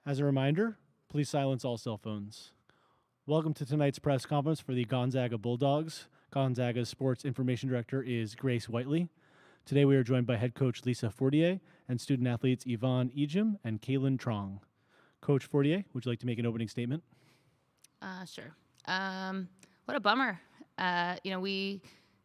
As a reminder, please silence all cell phones. Welcome to tonight's press conference for the Gonzaga Bulldogs. Gonzaga's sports information director is Grace Whiteley. Today we are joined by head coach Lisa Fortier and student athletes Yvonne Ejim and Kaylin Trong. Coach Fortier, would you like to make an opening statement? Sure. What a bummer. We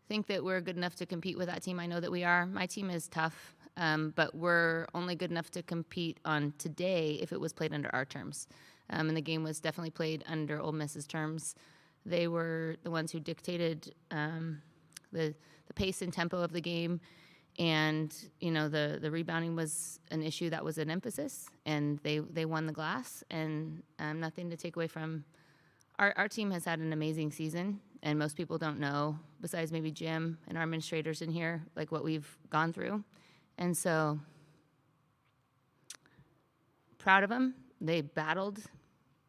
think that we're good enough to compete with that team. I know that we are. My team is tough, but we're only good enough to compete on today if it was played under our terms. And the game was definitely played under Ole Miss's terms. They were the ones who dictated the pace and tempo of the game. And, the rebounding was an issue that was an emphasis, and they won the glass. And nothing to take away from our team has had an amazing season, and most people don't know, besides maybe Jim and our administrators in here, like what we've gone through. And so, proud of them. They battled.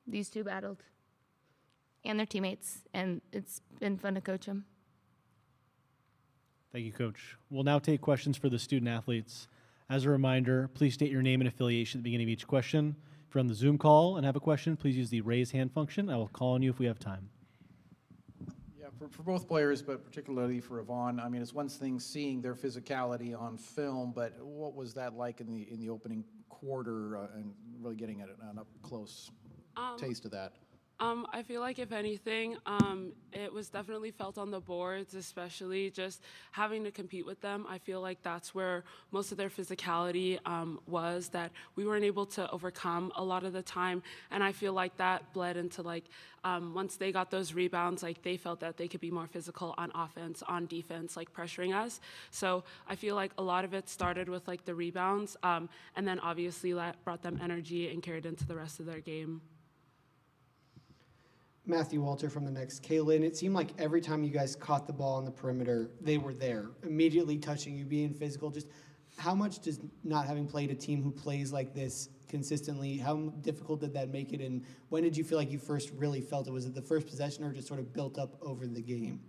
These two battled. And their teammates. And it's been fun to coach them. Thank you, Coach. We'll now take questions for the student athletes. As a reminder, please state your name and affiliation at the beginning of each question. If you're on the Zoom call and have a question, please use the raise hand function. I will call on you if we have time. Yeah, for both players, but particularly for Yvonne, I mean, it's one thing seeing their physicality on film, but what was that like in the opening quarter and really getting an up-close taste of that? I feel like, if anything, it was definitely felt on the boards, especially just having to compete with them. I feel like that's where most of their physicality was, that we weren't able to overcome a lot of the time. And I feel like that bled into, once they got those rebounds, they felt that they could be more physical on offense, on defense, pressuring us. So I feel like a lot of it started with, the rebounds, and then obviously that brought them energy and carried into the rest of their game. Matthew Walter from the Next. Kaylin, it seemed like every time you guys caught the ball on the perimeter, they were there, immediately touching you, being physical. Just how much does not having played a team who plays like this consistently, how difficult did that make it? And when did you feel like you first really felt it? Was it the first possession or just sort of built up over the game?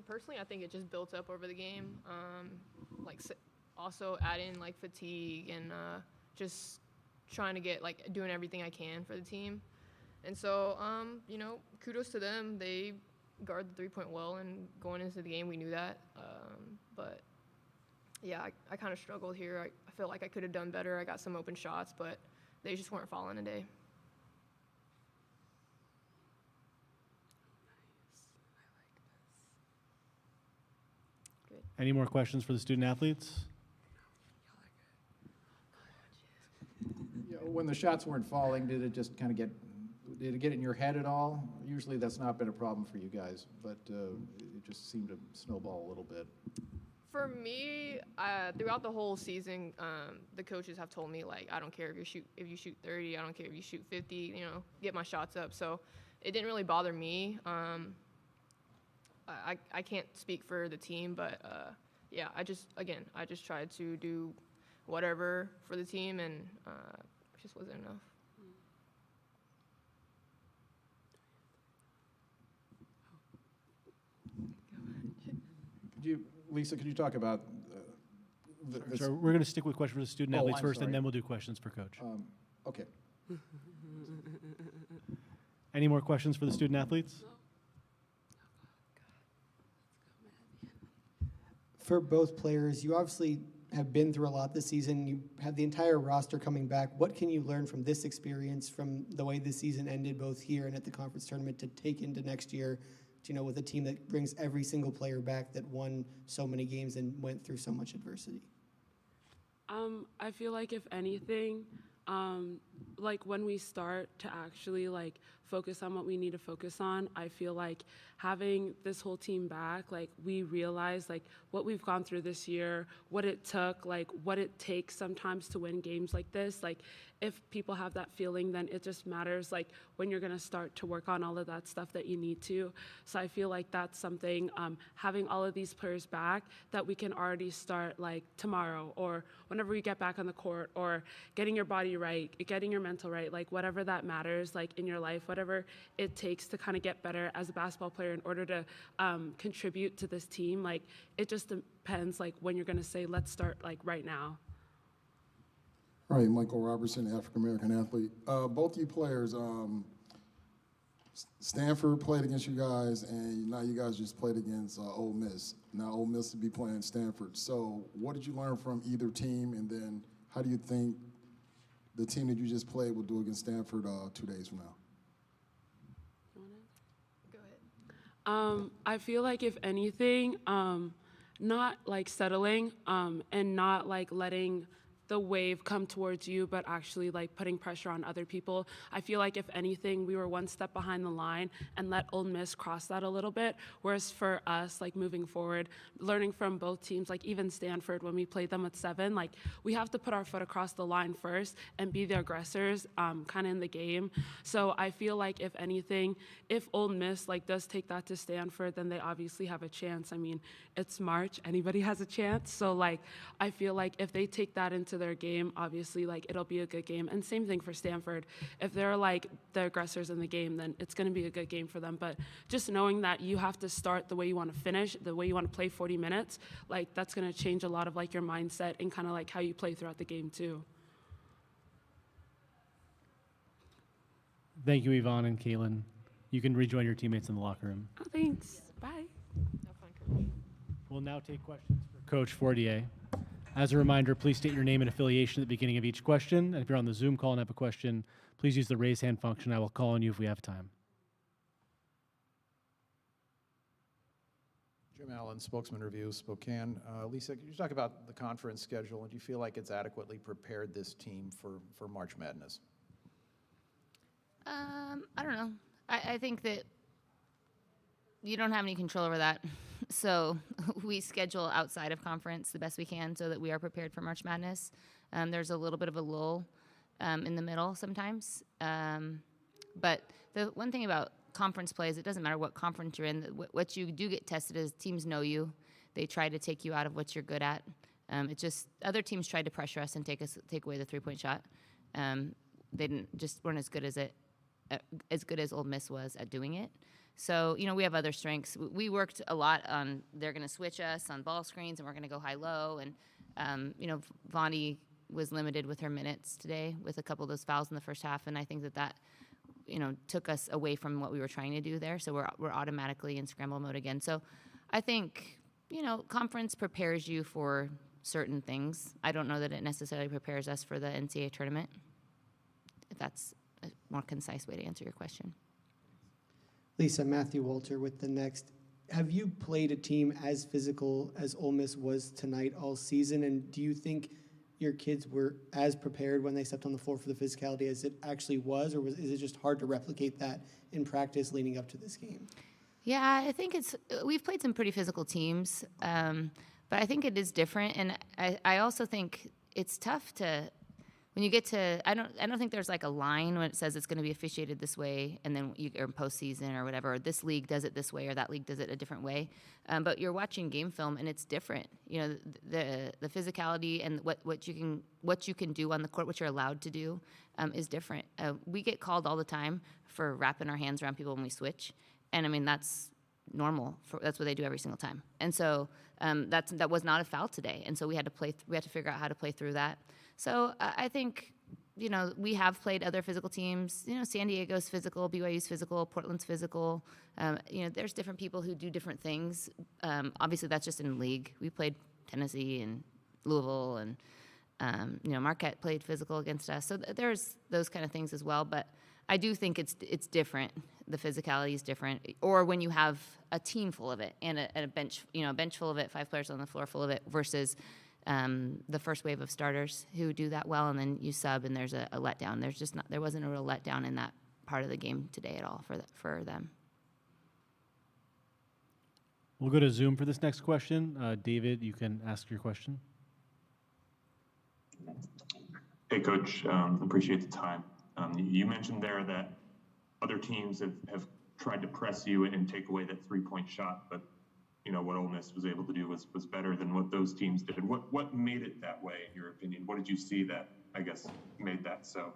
Personally, I think it just built up over the game. Also add in fatigue and just trying to get doing everything I can for the team. And so, kudos to them. They guard the three-point well, and going into the game, we knew that. But, yeah, I kind of struggled here. I feel like I could have done better. I got some open shots, but they just weren't falling today. Good. Any more questions for the student athletes? Yeah, when the shots weren't falling, did it just kind of get in your head at all? Usually that's not been a problem for you guys, but it just seemed to snowball a little bit. For me, throughout the whole season, the coaches have told me, I don't care if you shoot 30, I don't care if you shoot 50, get my shots up. So it didn't really bother me. I can't speak for the team, but yeah, I just tried to do whatever for the team, and it just wasn't enough. Lisa, could you talk about Sure, we're going to stick with questions for the student athletes first, and then we'll do questions for Coach. Okay. Any more questions for the student athletes? For both players, you obviously have been through a lot this season. You have the entire roster coming back. What can you learn from this experience, from the way this season ended, both here and at the conference tournament, to take into next year, with a team that brings every single player back, that won so many games and went through so much adversity? I feel like, if anything, when we start to actually focus on what we need to focus on, I feel like having this whole team back, we realize what we've gone through this year, what it took, what it takes sometimes to win games like this. If people have that feeling, then it just matters when you're going to start to work on all of that stuff that you need to. So I feel like that's something, having all of these players back, that we can already start tomorrow, or whenever we get back on the court, or getting your body right, getting your mental right, whatever that matters in your life, whatever it takes to kind of get better as a basketball player in order to contribute to this team. It just depends when you're going to say, let's start right now. All right, Michael Robertson, African-American athlete. Both you players, Stanford played against you guys, and now you guys just played against Ole Miss. Now Ole Miss will be playing Stanford. So what did you learn from either team, and then how do you think the team that you just played will do against Stanford 2 days from now? Go ahead. I feel like if anything, not like settling and not like letting the wave come towards you, but actually like putting pressure on other people. I feel like if anything, we were one step behind the line and let Ole Miss cross that a little bit. Whereas for us, like moving forward, learning from both teams, like even Stanford, when we played them at 7, like we have to put our foot across the line first and be the aggressors kind of in the game. So I feel like if anything, if Ole Miss like does take that to Stanford, then they obviously have a chance. I mean, it's March, anybody has a chance. So like, I feel like if they take that into their game, obviously like it'll be a good game. And same thing for Stanford. If they're like the aggressors in the game, then it's going to be a good game for them. But just knowing that you have to start the way you want to finish, the way you want to play 40 minutes, like that's going to change a lot of like your mindset and kind of like how you play throughout the game too. Thank you, Yvonne and Kaylin. You can rejoin your teammates in the locker room. Oh, thanks. Bye. Have fun, Coach. We'll now take questions for Coach Fortier. As a reminder, please state your name and affiliation at the beginning of each question. And if you're on the Zoom call and have a question, please use the raise hand function. I will call on you if we have time. Jim Allen, Spokesman Review, Spokane. Lisa, could you talk about the conference schedule, and do you feel like it's adequately prepared this team for March Madness? I don't know. I think that you don't have any control over that. So we schedule outside of conference the best we can so that we are prepared for March Madness. There's a little bit of a lull in the middle sometimes. But the one thing about conference play is it doesn't matter what conference you're in. What you do get tested is teams know you. They try to take you out of what you're good at. It just other teams tried to pressure us and take away the 3-point shot. They weren't as good as Ole Miss was at doing it. So, we have other strengths. We worked a lot on they're going to switch us on ball screens, and we're going to go high-low. And, Vonnie was limited with her minutes today with a couple of those fouls in the first half, and I think that took us away from what we were trying to do there. So we're automatically in scramble mode again. So I think, conference prepares you for certain things. I don't know that it necessarily prepares us for the NCAA tournament, if that's a more concise way to answer your question. Lisa, Matthew Walter with the Next. Have you played a team as physical as Ole Miss was tonight all season? And do you think your kids were as prepared when they stepped on the floor for the physicality as it actually was? Or is it just hard to replicate that in practice leading up to this game? Yeah, I think we've played some pretty physical teams, but I think it is different. And I also think it's tough to, when you get to, I don't think there's like a line when it says it's going to be officiated this way, and then you or postseason or whatever, or this league does it this way, or that league does it a different way. But you're watching game film, and it's different. The physicality and what you can do on the court, what you're allowed to do, is different. We get called all the time for wrapping our hands around people when we switch, and I mean that's normal. That's what they do every single time. And so that was not a foul today, and so we had to figure out how to play through that. So I think, we have played other physical teams. San Diego's physical, BYU's physical, Portland's physical. There's different people who do different things. Obviously, that's just in league. We played Tennessee and Louisville, and Marquette played physical against us. So there's those kind of things as well. But I do think it's different. The physicality is different. Or when you have a team full of it and a bench, a bench full of it, 5 players on the floor full of it, versus the first wave of starters who do that well, and then you sub and there's a letdown. There wasn't a real letdown in that part of the game today at all for them. We'll go to Zoom for this next question. David, you can ask your question. Hey, Coach. Appreciate the time. You mentioned there that other teams have tried to press you and take away that 3-point shot, but what Ole Miss was able to do was better than what those teams did. What made it that way, in your opinion? What did you see that, I guess, made that so?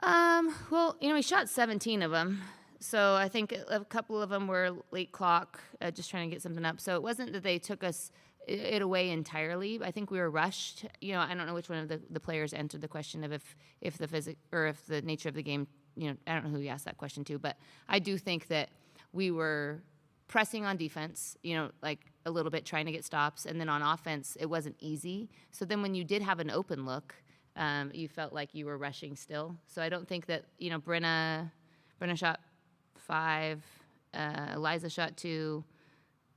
Well, we shot 17 of them. So I think a couple of them were late clock, just trying to get something up. So it wasn't that they took us it away entirely. I think we were rushed. You know, I don't know which one of the players answered the question of if the nature of the game. You know, I don't know who you asked that question to, but I do think that we were pressing on defense, you know, like a little bit trying to get stops, and then on offense it wasn't easy. So then when you did have an open look, you felt like you were rushing still. So I don't think that, you know, Brenna shot 5, Eliza shot 2,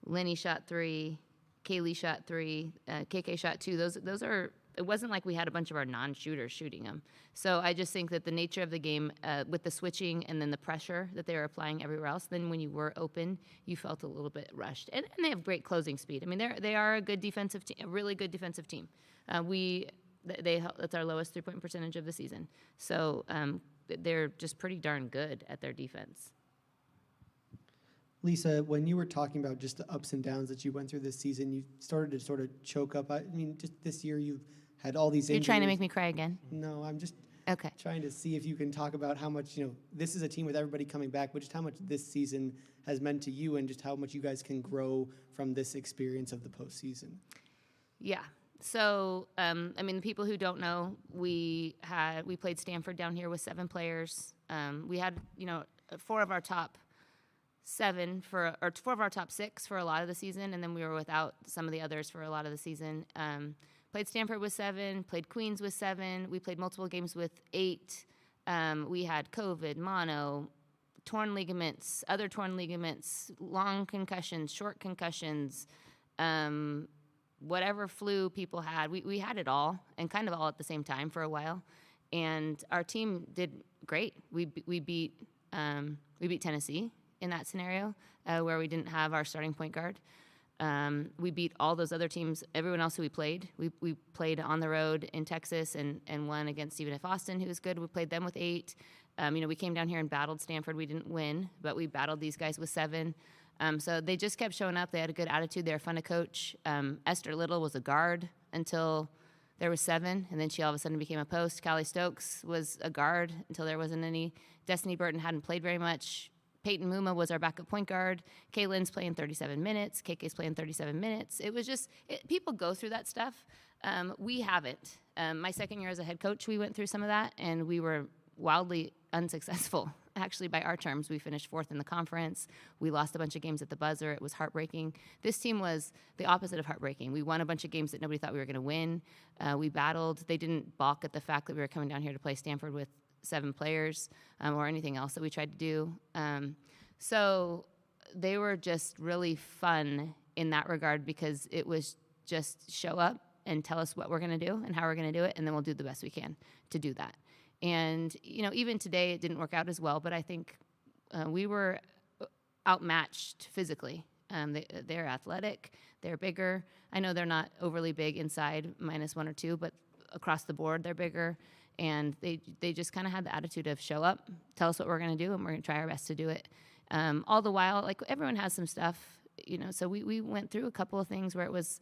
Lenny shot 3, Kaylee shot 3, KK shot 2. Those are. It wasn't like we had a bunch of our non-shooters shooting them. So I just think that the nature of the game, with the switching and then the pressure that they were applying everywhere else, then when you were open, you felt a little bit rushed. And they have great closing speed. I mean, they are a good defensive team, a really good defensive team. That's our lowest 3-point percentage of the season. So they're just pretty darn good at their defense. Lisa, when you were talking about just the ups and downs that you went through this season, you started to sort of choke up. I mean, just this year you've had all these injuries. You're trying to make me cry again? No, I'm just okay. Trying to see if you can talk about how much, you know, this is a team with everybody coming back, but just how much this season has meant to you and just how much you guys can grow from this experience of the postseason. Yeah. So, I mean, the people who don't know, we played Stanford down here with 7 players. We had, you know, 4 of our top 6 for a lot of the season, and then we were without some of the others for a lot of the season. Played Stanford with 7, played Queens with 7. We played multiple games with 8. We had COVID, mono, torn ligaments, other torn ligaments, long concussions, short concussions, whatever flu people had. We had it all, and kind of all at the same time for a while. And our team did great. We beat Tennessee in that scenario, where we didn't have our starting point guard. We beat all those other teams, everyone else who we played. We played on the road in Texas and won against Stephen F. Austin, who was good. We played them with 8. You know, we came down here and battled Stanford. We didn't win, but we battled these guys with 7. So they just kept showing up. They had a good attitude. They were fun to coach. Esther Little was a guard until there was 7, and then she all of a sudden became a post. Callie Stokes was a guard until there wasn't any. Destiny Burton hadn't played very much. Peyton Muma was our backup point guard. Kaylin's playing 37 minutes. KK's playing 37 minutes. It was just, people go through that stuff. We haven't. My second year as a head coach, we went through some of that, and we were wildly unsuccessful. Actually, by our terms, we finished 4th in the conference. We lost a bunch of games at the buzzer. It was heartbreaking. This team was the opposite of heartbreaking. We won a bunch of games that nobody thought we were going to win. We battled. They didn't balk at the fact that we were coming down here to play Stanford with 7 players, or anything else that we tried to do. So they were just really fun in that regard, because it was just show up and tell us what we're going to do and how we're going to do it, and then we'll do the best we can to do that. And, you know, even today it didn't work out as well, but I think we were outmatched physically. They're athletic, they're bigger. I know they're not overly big inside, -1 or 2, but across the board they're bigger. And they just kind of had the attitude of show up, tell us what we're going to do, and we're going to try our best to do it. All the while, like, everyone has some stuff, you know, so we went through a couple of things where it was,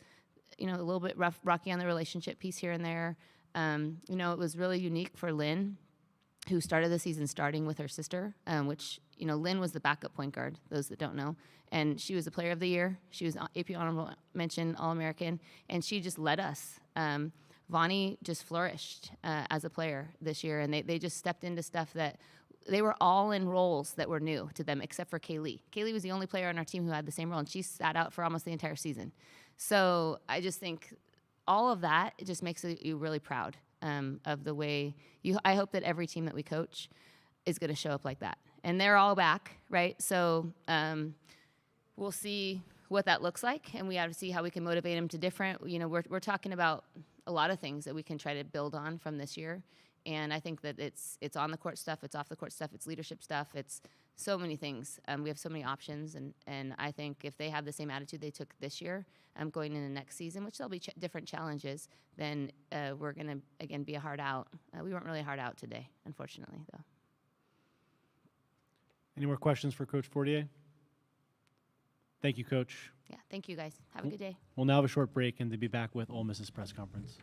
you know, a little bit rocky on the relationship piece here and there. You know, it was really unique for Lynn, who started the season starting with her sister, which, you know, Lynn was the backup point guard, those that don't know. And she was the player of the year. She was AP Honorable Mention All-American, and she just led us. Vonnie just flourished as a player this year, and they just stepped into stuff that they were all in roles that were new to them, except for Kaylee. Kaylee was the only player on our team who had the same role, and she sat out for almost the entire season. So I just think all of that, it just makes you really proud of the way I hope that every team that we coach is going to show up like that. And they're all back, right? So we'll see what that looks like, and we have to see how we can motivate them to different. You know, we're talking about a lot of things that we can try to build on from this year. And I think that it's on the court stuff, it's off the court stuff, it's leadership stuff, it's so many things. We have so many options, and I think if they have the same attitude they took this year, going into next season, which there'll be different challenges, then we're going to, again, be a hard out. We weren't really hard out today, unfortunately, though. Any more questions for Coach Fortier? Thank you, Coach. Yeah, thank you, guys. Have a good day. We'll now have a short break and then be back with Ole Miss's press conference.